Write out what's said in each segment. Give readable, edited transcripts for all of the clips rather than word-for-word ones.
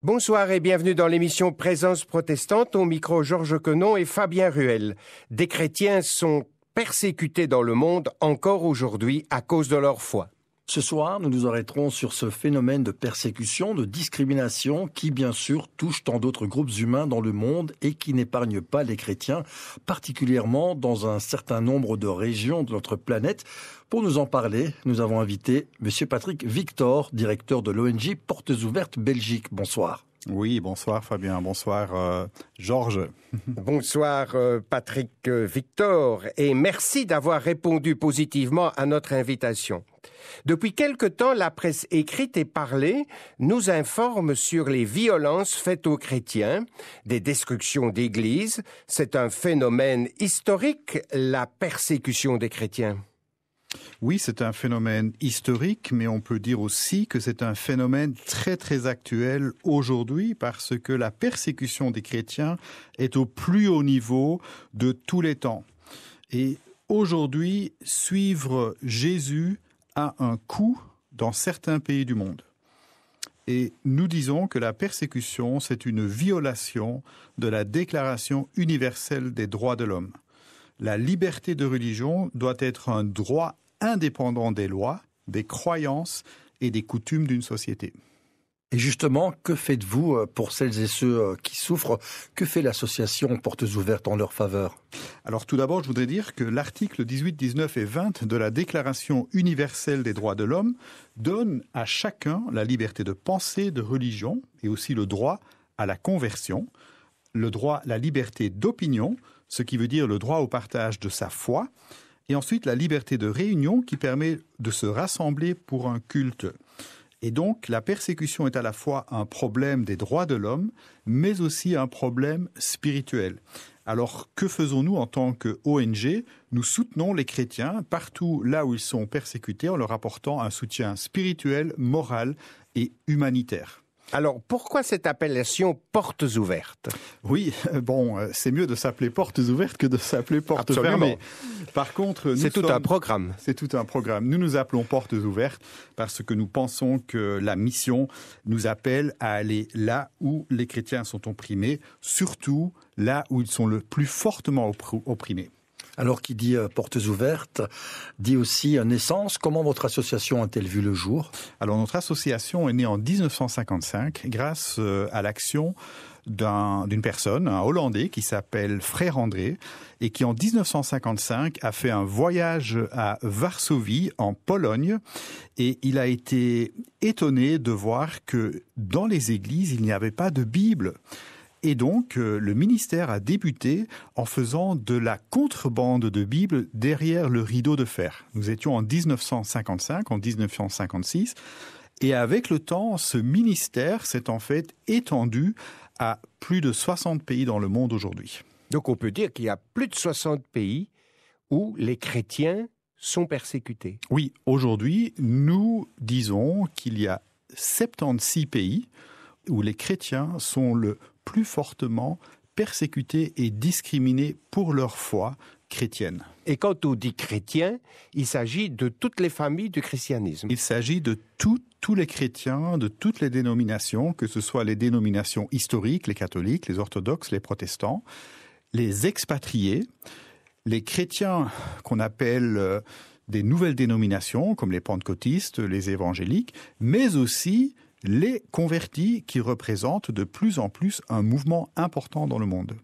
Bonsoir et bienvenue dans l'émission Présence protestante, au micro Georges Quenon et Fabien Ruel. Des chrétiens sont persécutés dans le monde encore aujourd'hui à cause de leur foi. Ce soir, nous nous arrêterons sur ce phénomène de persécution, de discrimination qui, bien sûr, touche tant d'autres groupes humains dans le monde et qui n'épargne pas les chrétiens, particulièrement dans un certain nombre de régions de notre planète. Pour nous en parler, nous avons invité M. Patrick Victor, directeur de l'ONG Portes Ouvertes Belgique. Bonsoir. Oui, bonsoir Fabien, bonsoir Georges. Bonsoir Patrick Victor et merci d'avoir répondu positivement à notre invitation. Depuis quelque temps, la presse écrite et parlée nous informe sur les violences faites aux chrétiens, des destructions d'églises. C'est un phénomène historique, la persécution des chrétiens. Oui, c'est un phénomène historique, mais on peut dire aussi que c'est un phénomène très très actuel aujourd'hui parce que la persécution des chrétiens est au plus haut niveau de tous les temps. Et aujourd'hui, suivre Jésus a un coût dans certains pays du monde. Et nous disons que la persécution, c'est une violation de la Déclaration universelle des droits de l'homme. La liberté de religion doit être un droit indépendant des lois, des croyances et des coutumes d'une société. Et justement, que faites-vous pour celles et ceux qui souffrent? Que fait l'association Portes Ouvertes en leur faveur? Alors tout d'abord, je voudrais dire que l'article 18, 19 et 20 de la Déclaration universelle des droits de l'homme donne à chacun la liberté de pensée, de religion et aussi le droit à la conversion, le droit à la liberté d'opinion, ce qui veut dire le droit au partage de sa foi, et ensuite la liberté de réunion qui permet de se rassembler pour un culte. Et donc la persécution est à la fois un problème des droits de l'homme, mais aussi un problème spirituel. Alors que faisons-nous en tant qu'ONG? Nous soutenons les chrétiens partout là où ils sont persécutés en leur apportant un soutien spirituel, moral et humanitaire. Alors, pourquoi cette appellation Portes Ouvertes? Oui, bon, c'est mieux de s'appeler Portes Ouvertes que de s'appeler Portes Fermées. Par contre, c'est tout un programme. C'est tout un programme. Nous nous appelons Portes Ouvertes parce que nous pensons que la mission nous appelle à aller là où les chrétiens sont opprimés, surtout là où ils sont le plus fortement opprimés. Alors, qui dit Portes Ouvertes, dit aussi naissance. Comment votre association a-t-elle vu le jour? Alors, notre association est née en 1955 grâce à l'action d'une personne, un Hollandais qui s'appelle Frère André et qui en 1955 a fait un voyage à Varsovie en Pologne et il a été étonné de voir que dans les églises, il n'y avait pas de Bible. Et donc, le ministère a débuté en faisant de la contrebande de Bibles derrière le rideau de fer. Nous étions en 1955, en 1956, et avec le temps, ce ministère s'est en fait étendu à plus de 60 pays dans le monde aujourd'hui. Donc on peut dire qu'il y a plus de 60 pays où les chrétiens sont persécutés. Oui, aujourd'hui, nous disons qu'il y a 76 pays où les chrétiens sont le plus fortement persécutés et discriminés pour leur foi chrétienne. Et quand on dit chrétien, il s'agit de toutes les familles du christianisme. Il s'agit de tous les chrétiens, de toutes les dénominations, que ce soit les dénominations historiques, les catholiques, les orthodoxes, les protestants, les expatriés, les chrétiens qu'on appelle des nouvelles dénominations, comme les pentecôtistes, les évangéliques, mais aussi les convertis qui représentent de plus en plus un mouvement important dans le monde.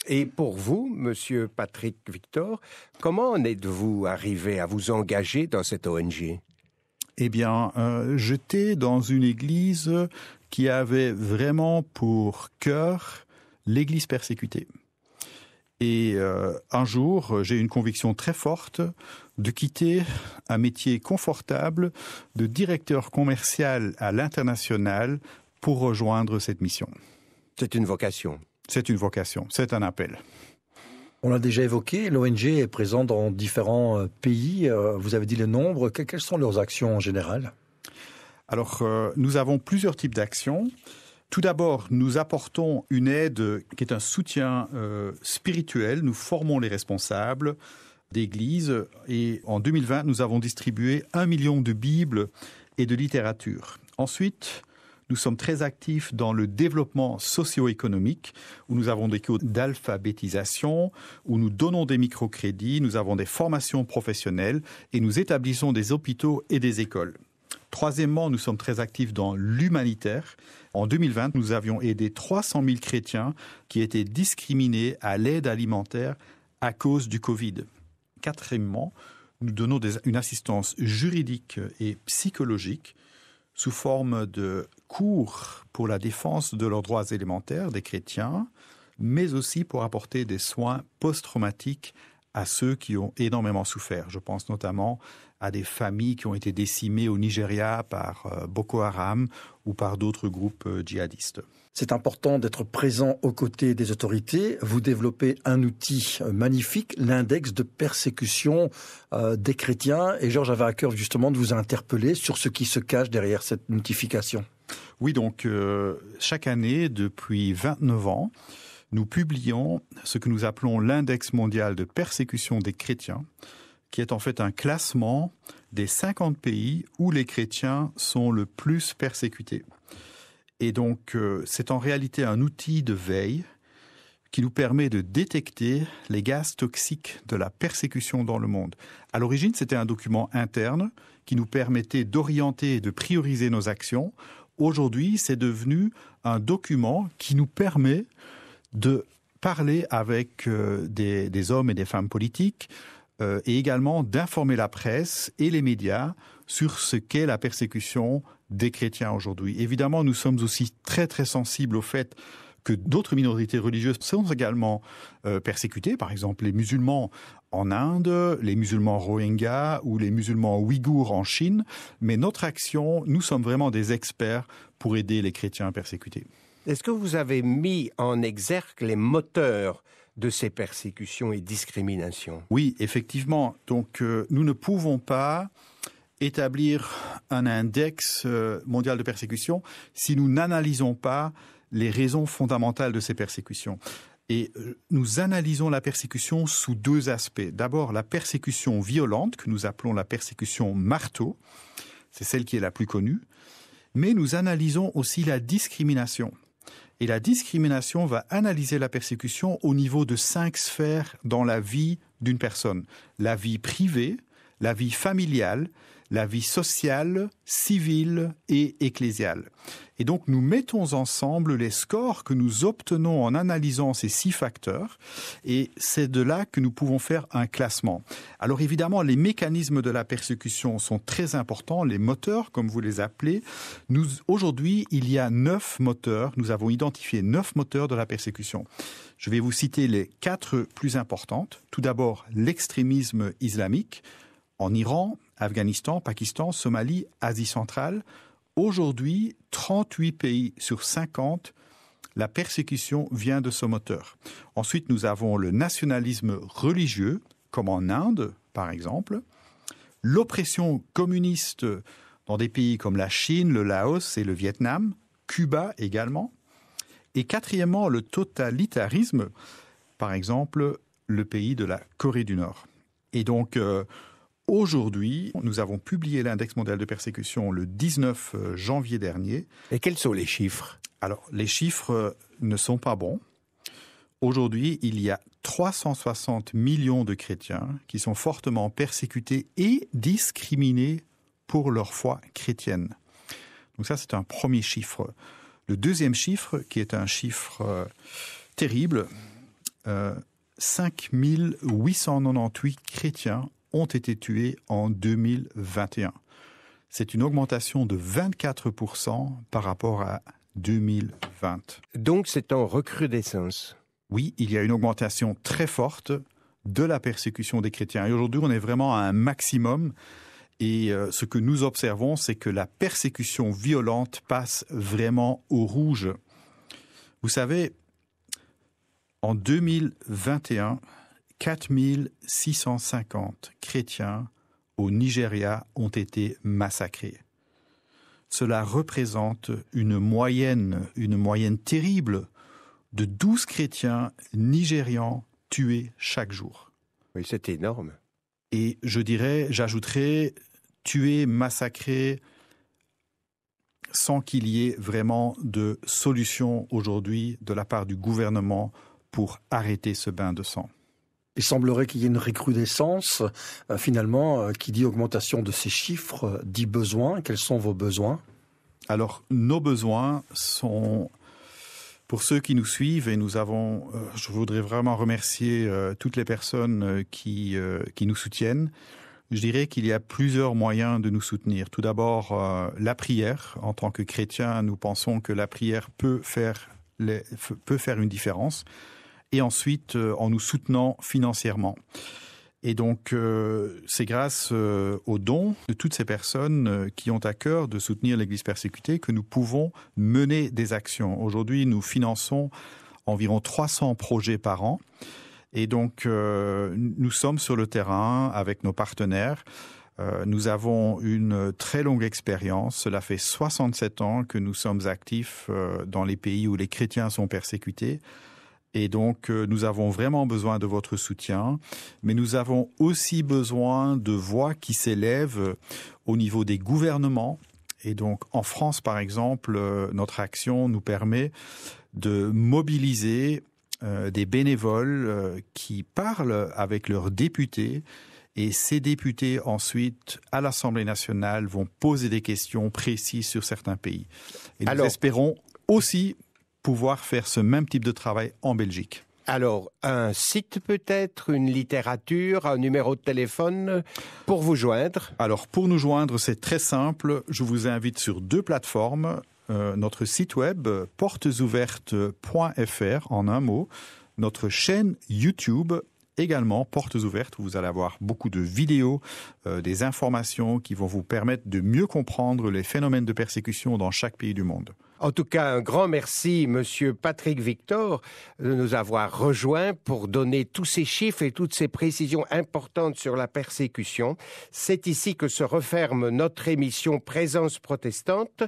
Et pour vous, Monsieur Patrick Victor, comment en êtes-vous arrivé à vous engager dans cette ONG? Eh bien, j'étais dans une église qui avait vraiment pour cœur l'église persécutée. Et un jour, j'ai eu une conviction très forte de quitter un métier confortable de directeur commercial à l'international pour rejoindre cette mission. C'est une vocation. C'est une vocation, c'est un appel. On l'a déjà évoqué, l'ONG est présente dans différents pays. Vous avez dit le nombre. Quelles sont leurs actions en général? Alors, nous avons plusieurs types d'actions. Tout d'abord, nous apportons une aide qui est un soutien spirituel. Nous formons les responsables d'églises et en 2020, nous avons distribué 1 million de Bibles et de littérature. Ensuite, Nous sommes très actifs dans le développement socio-économique, où nous avons des cours d'alphabétisation, où nous donnons des microcrédits, nous avons des formations professionnelles et nous établissons des hôpitaux et des écoles. Troisièmement, nous sommes très actifs dans l'humanitaire. En 2020, nous avions aidé 300 000 chrétiens qui étaient discriminés à l'aide alimentaire à cause du Covid. Quatrièmement, nous donnons une assistance juridique et psychologique sous forme de cours pour la défense de leurs droits élémentaires des chrétiens, mais aussi pour apporter des soins post-traumatiques à ceux qui ont énormément souffert. Je pense notamment à des familles qui ont été décimées au Nigeria par Boko Haram ou par d'autres groupes djihadistes. C'est important d'être présent aux côtés des autorités. Vous développez un outil magnifique, l'index de persécution des chrétiens. Et Georges avait à cœur justement de vous interpeller sur ce qui se cache derrière cette notification. Oui, donc chaque année, depuis 29 ans, nous publions ce que nous appelons l'index mondial de persécution des chrétiens, qui est en fait un classement des 50 pays où les chrétiens sont le plus persécutés. Et donc, c'est en réalité un outil de veille qui nous permet de détecter les gaz toxiques de la persécution dans le monde. À l'origine, c'était un document interne qui nous permettait d'orienter et de prioriser nos actions. Aujourd'hui, c'est devenu un document qui nous permet de parler avec des hommes et des femmes politiques et également d'informer la presse et les médias sur ce qu'est la persécution des chrétiens aujourd'hui. Évidemment, nous sommes aussi très très sensibles au fait que d'autres minorités religieuses sont également persécutées, par exemple les musulmans en Inde, les musulmans Rohingyas ou les musulmans ouïghours en Chine. Mais notre action, nous sommes vraiment des experts pour aider les chrétiens persécutés. Est-ce que vous avez mis en exergue les moteurs de ces persécutions et discriminations? Oui, effectivement. Donc, nous ne pouvons pas établir un index mondial de persécution si nous n'analysons pas les raisons fondamentales de ces persécutions. Et nous analysons la persécution sous deux aspects. D'abord, la persécution violente, que nous appelons la persécution marteau. C'est celle qui est la plus connue. Mais nous analysons aussi la discrimination. Et la discrimination va analyser la persécution au niveau de 5 sphères dans la vie d'une personne. La vie privée, la vie familiale, la vie sociale, civile et ecclésiale. Et donc nous mettons ensemble les scores que nous obtenons en analysant ces 6 facteurs et c'est de là que nous pouvons faire un classement. Alors évidemment, les mécanismes de la persécution sont très importants, les moteurs comme vous les appelez. Aujourd'hui, il y a 9 moteurs, nous avons identifié 9 moteurs de la persécution. Je vais vous citer les 4 plus importantes. Tout d'abord, l'extrémisme islamique en Iran, Afghanistan, Pakistan, Somalie, Asie centrale. Aujourd'hui, 38 pays sur 50, la persécution vient de ce moteur. Ensuite, nous avons le nationalisme religieux, comme en Inde, par exemple. L'oppression communiste dans des pays comme la Chine, le Laos et le Vietnam, Cuba également. Et quatrièmement, le totalitarisme, par exemple, le pays de la Corée du Nord. Et donc, aujourd'hui, nous avons publié l'index mondial de persécution le 19 janvier dernier. Et quels sont les chiffres? Alors, les chiffres ne sont pas bons. Aujourd'hui, il y a 360 millions de chrétiens qui sont fortement persécutés et discriminés pour leur foi chrétienne. Donc ça, c'est un premier chiffre. Le deuxième chiffre, qui est un chiffre terrible, 5 898 chrétiens ont été tués en 2021. C'est une augmentation de 24% par rapport à 2020. Donc c'est en recrudescence. Oui, il y a une augmentation très forte de la persécution des chrétiens. Et aujourd'hui, on est vraiment à un maximum. Et ce que nous observons, c'est que la persécution violente passe vraiment au rouge. Vous savez, en 2021, 4650 chrétiens au Nigeria ont été massacrés. Cela représente une moyenne terrible de 12 chrétiens nigérians tués chaque jour. Oui, c'est énorme. Et j'ajouterais, tués, massacrés, sans qu'il y ait vraiment de solution aujourd'hui de la part du gouvernement pour arrêter ce bain de sang. Il semblerait qu'il y ait une recrudescence. Finalement, qui dit augmentation de ces chiffres, dit besoin. Quels sont vos besoins ? Alors, nos besoins sont, pour ceux qui nous suivent, et je voudrais vraiment remercier toutes les personnes qui nous soutiennent. Je dirais qu'il y a plusieurs moyens de nous soutenir. Tout d'abord, la prière. En tant que chrétiens, nous pensons que la prière peut faire une différence. Et ensuite, en nous soutenant financièrement. Et donc, c'est grâce aux dons de toutes ces personnes qui ont à cœur de soutenir l'Église persécutée que nous pouvons mener des actions. Aujourd'hui, nous finançons environ 300 projets par an. Et donc, nous sommes sur le terrain avec nos partenaires. Nous avons une très longue expérience. Cela fait 67 ans que nous sommes actifs dans les pays où les chrétiens sont persécutés. Et donc, nous avons vraiment besoin de votre soutien, mais nous avons aussi besoin de voix qui s'élèvent au niveau des gouvernements. Et donc, en France, par exemple, notre action nous permet de mobiliser des bénévoles qui parlent avec leurs députés. Et ces députés, ensuite, à l'Assemblée nationale, vont poser des questions précises sur certains pays. Et nous espérons aussi pouvoir faire ce même type de travail en Belgique. Alors, un site peut-être, une littérature, un numéro de téléphone pour vous joindre? Alors, pour nous joindre, c'est très simple. Je vous invite sur 2 plateformes. Notre site web, portesouvertes.fr, en un mot. Notre chaîne YouTube, également, Portes Ouvertes. Vous allez avoir beaucoup de vidéos, des informations qui vont vous permettre de mieux comprendre les phénomènes de persécution dans chaque pays du monde. En tout cas, un grand merci, Monsieur Patrick Victor, de nous avoir rejoints pour donner tous ces chiffres et toutes ces précisions importantes sur la persécution. C'est ici que se referme notre émission Présence protestante.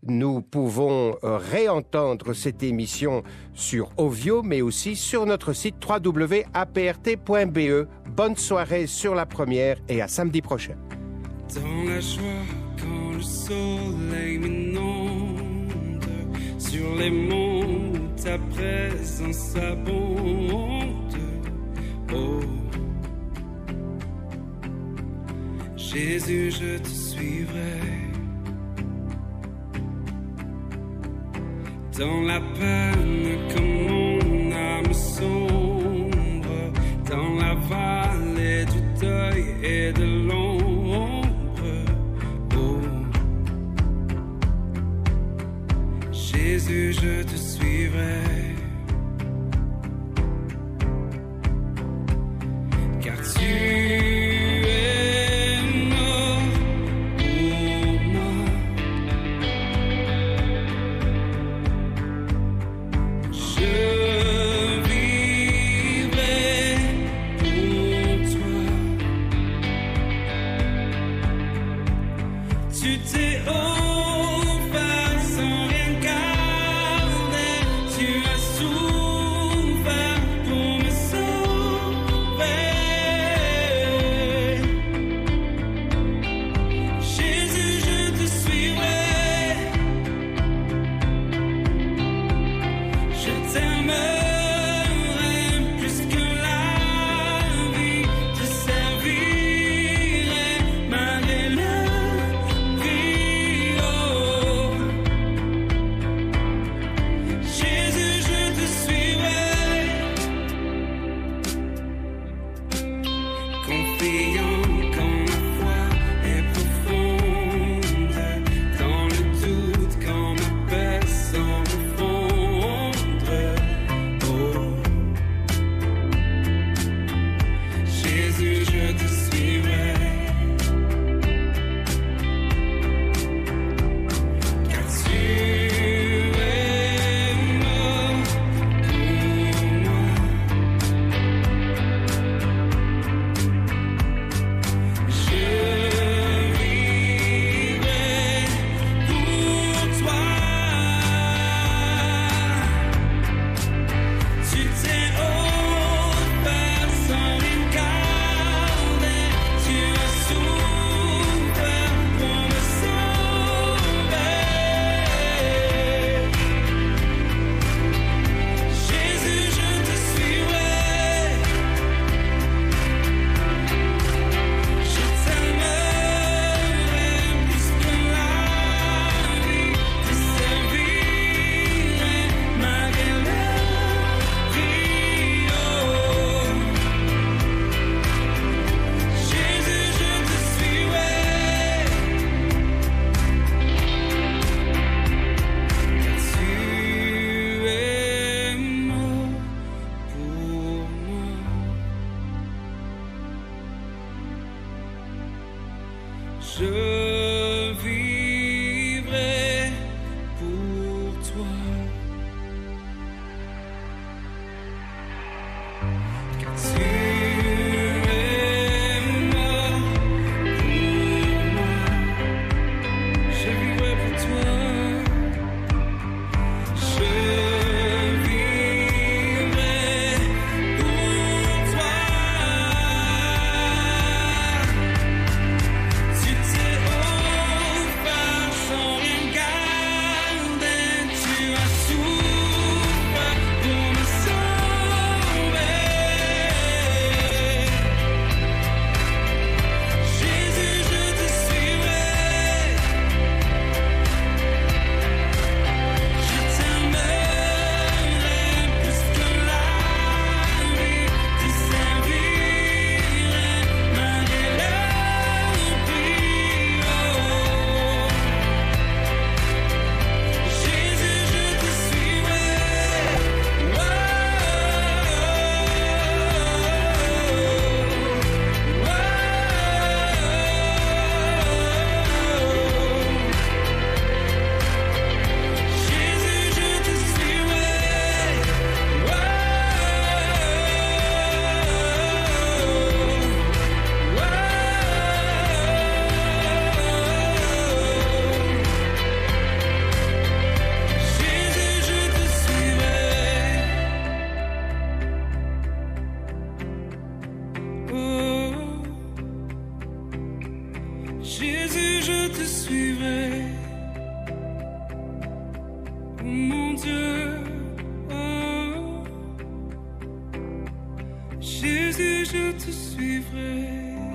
Nous pouvons réentendre cette émission sur Ovio, mais aussi sur notre site www.aprt.be. Bonne soirée sur la première et à samedi prochain. Dans la joie, quand le soleil m'inonde, sur les monts, ta présence abonde. Oh, Jésus, je te suivrai. Dans la peine que mon âme sombre, dans la vallée du deuil et de l'ombre. Oh, Jésus, je te suivrai, car tu es mort pour moi. Je vivrai pour toi. Tu t'es offert sans rien garder. Tu as Jésus, je te suivrai. Oh, mon Dieu, oh. Jésus, je te suivrai.